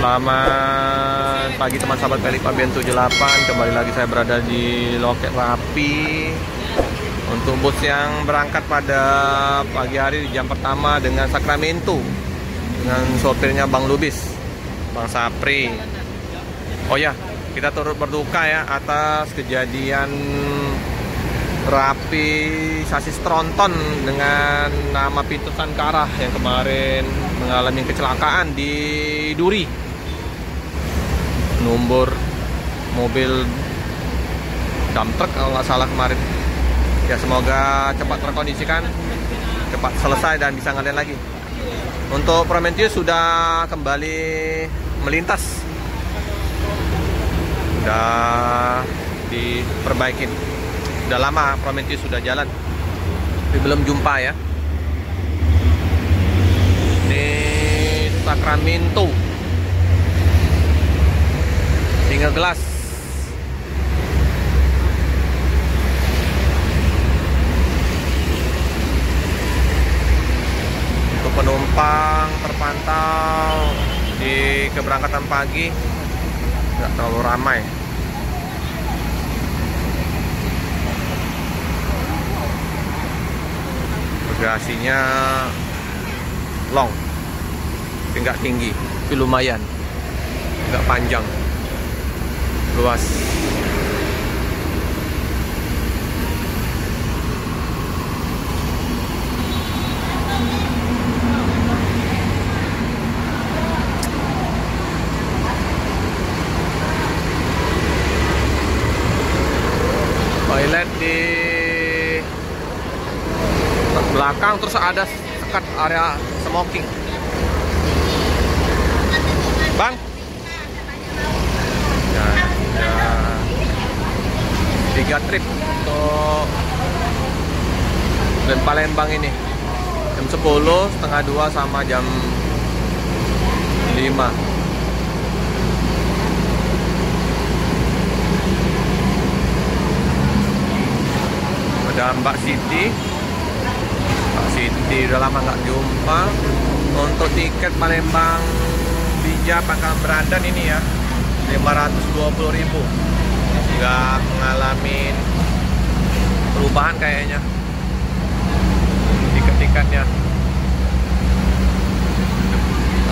Selamat pagi teman sahabat Pelipah BN78. Kembali lagi saya berada di loket Rapi untuk bus yang berangkat pada pagi hari di jam pertama dengan Sacramento, dengan sopirnya Bang Lubis, Bang Sapri. Oh ya, kita turut berduka ya atas kejadian Rapi sasis tronton dengan nama pintu Sankara yang kemarin mengalami kecelakaan di Duri. Nomor mobil dump truck kalau nggak salah kemarin. Ya, semoga cepat terkondisikan, cepat selesai dan bisa ngalahin lagi. Untuk Prometheus sudah kembali melintas, sudah diperbaikin. Udah lama Prometheus sudah jalan, tapi belum jumpa ya. Ini Sacramento Single Glass. Untuk penumpang terpantau di keberangkatan pagi nggak terlalu ramai. Bagasinya long, tapi nggak tinggi, tapi lumayan, nggak panjang, luas. Toilet di belakang, terus ada sekat area smoking. Bang, ya, 3 trip untuk dan Palembang ini, jam 10, setengah 2 sama jam 5. Ada Mbak Siti udah lama nggak jumpa. Untuk tiket Palembang Bija Pangkalan Berandan ini ya 520.000, nggak mengalami perubahan kayaknya tiket-tiketnya,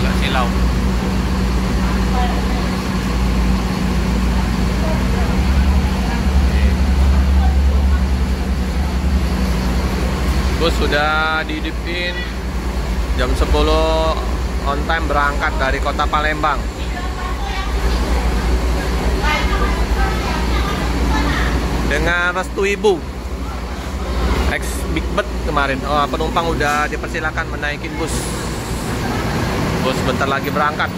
agak silau. Bus sudah dihidupin, jam 10 on time berangkat dari kota Palembang. Dengan restu ibu ex Big Bird kemarin. Oh, penumpang udah dipersilakan menaikin bus. Bus bentar lagi berangkat.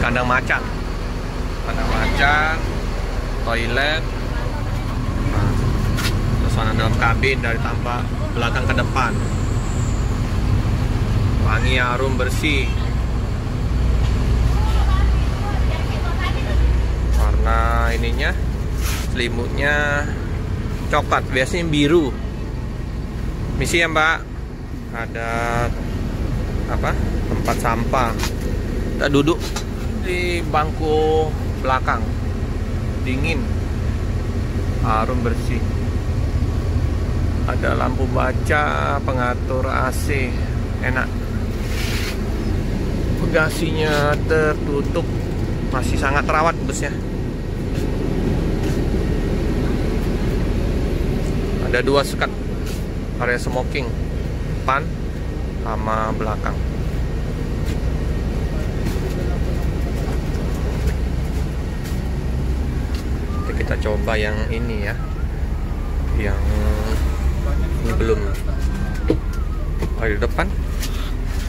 Kandang macan, toilet, suasana dalam kabin dari tampak belakang ke depan, wangi, harum, bersih. Warna ininya, selimutnya coklat, biasanya biru. Misi ya Mbak, ada apa? Tempat sampah. Kita duduk di bangku belakang, dingin, harum, bersih. Ada lampu baca, pengatur AC, enak. Bagasinya tertutup, masih sangat terawat busnya. Ada 2 sekat area smoking, depan sama belakang. Kita coba yang ini ya, yang ini belum. Di depan,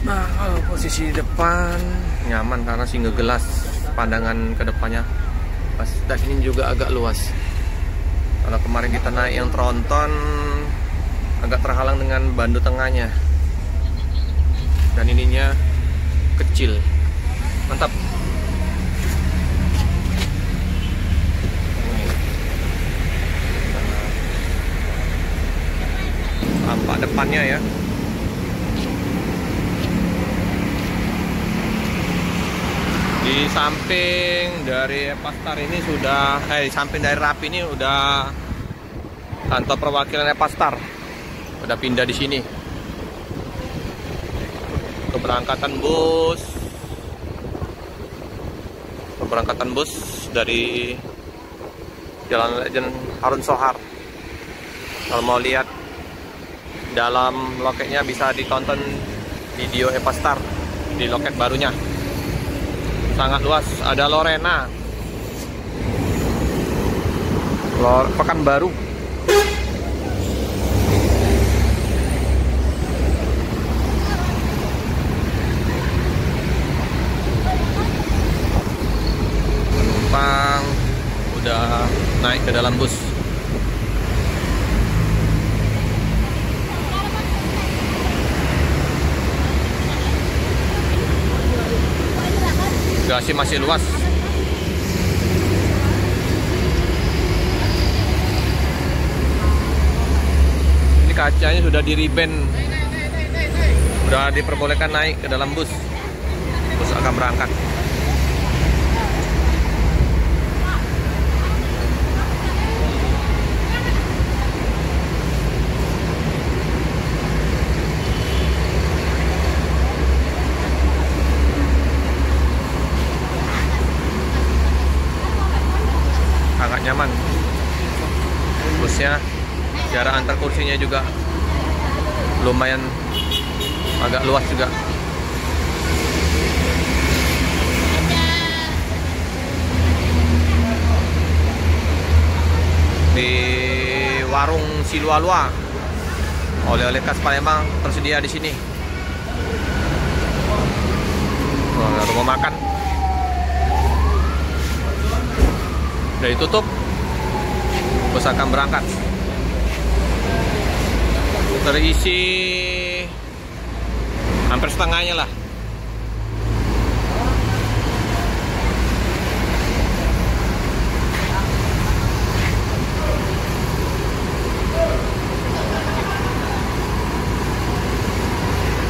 nah posisi depan nyaman karena single glass, pandangan ke depannya luas, dan ini juga agak luas. Kalau kemarin kita naik yang tronton agak terhalang dengan bandu tengahnya, dan ininya kecil. Mantap. Tampak depannya ya. Di samping dari Epastar ini sudah, di samping dari Rapi ini udah kantor perwakilan Epastar. Udah pindah di sini. Keberangkatan bus dari Jalan Legend Harun Sohar. Kalau mau lihat dalam loketnya bisa ditonton video Epastar di loket barunya. Sangat luas. Ada Lorena, Pekanbaru. Penumpang udah naik ke dalam bus. Bagasi masih luas. Ini kacanya sudah di riben, sudah diperbolehkan naik ke dalam bus. Bus akan berangkat. Agak nyaman busnya, jarak antar kursinya juga lumayan agak luas juga. Di warung Silualua, oleh-oleh khas Palembang tersedia di sini. Rumah makan udah ditutup, bus akan berangkat. Terisi hampir setengahnya lah.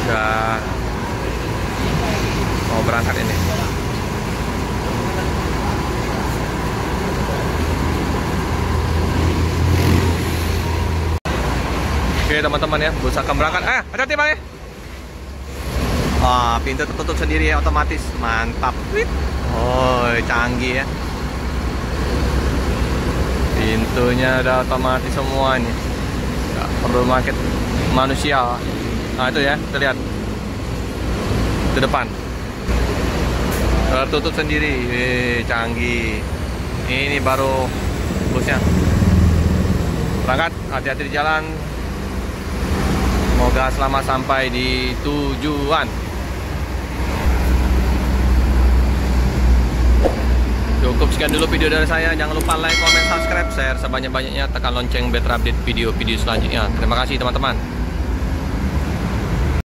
Udah mau berangkat ini. Oke teman-teman ya, bus akan berangkat. Hati-hati bang ya. Pintu tertutup sendiri ya, otomatis. Mantap. Oh, canggih ya. Pintunya udah otomatis semua nih. Nggak perlu pakai manusia. Nah itu ya, kita lihat. Itu depan. Tertutup sendiri. Canggih. Ini baru busnya. Berangkat, hati-hati di jalan. Semoga selamat sampai di tujuan. Cukup sekian dulu video dari saya. Jangan lupa like, comment, subscribe, share sebanyak-banyaknya. Tekan lonceng biar terupdate video-video selanjutnya. Terima kasih teman-teman.